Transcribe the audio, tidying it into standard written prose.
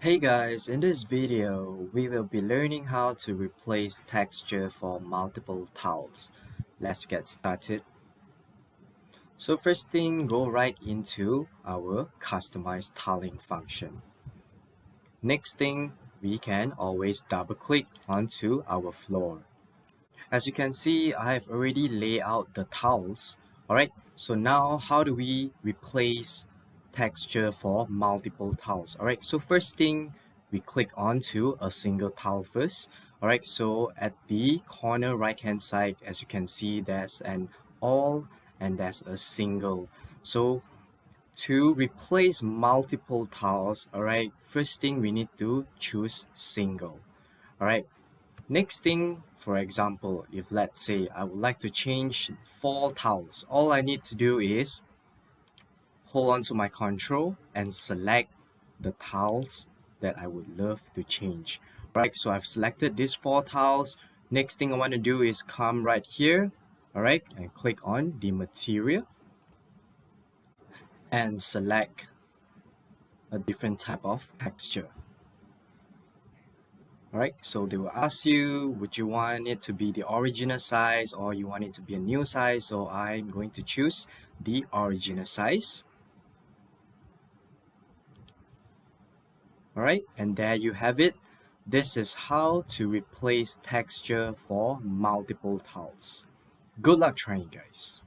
Hey guys, in this video, we will be learning how to replace texture for multiple tiles. Let's get started. So first thing, go right into our customize tiling function. Next thing, we can always double click onto our floor. As you can see, I have already laid out the tiles. Alright, so now how do we replace texture for multiple tiles? Alright, so first thing, we click onto a single tile first. Alright, so at the corner right hand side, as you can see, there's an all and there's a single. So to replace multiple tiles, alright, first thing we need to choose single. Alright, next thing, for example, if let's say I would like to change 4 tiles, all I need to do is hold on to my control and select the tiles that I would love to change. Alright, so I've selected these 4 tiles. Next thing I want to do is come right here, alright, and click on the material and select a different type of texture. Alright, so they will ask you, would you want it to be the original size or you want it to be a new size? So I'm going to choose the original size. Alright, and there you have it. This is how to replace texture for multiple tiles. Good luck trying, guys.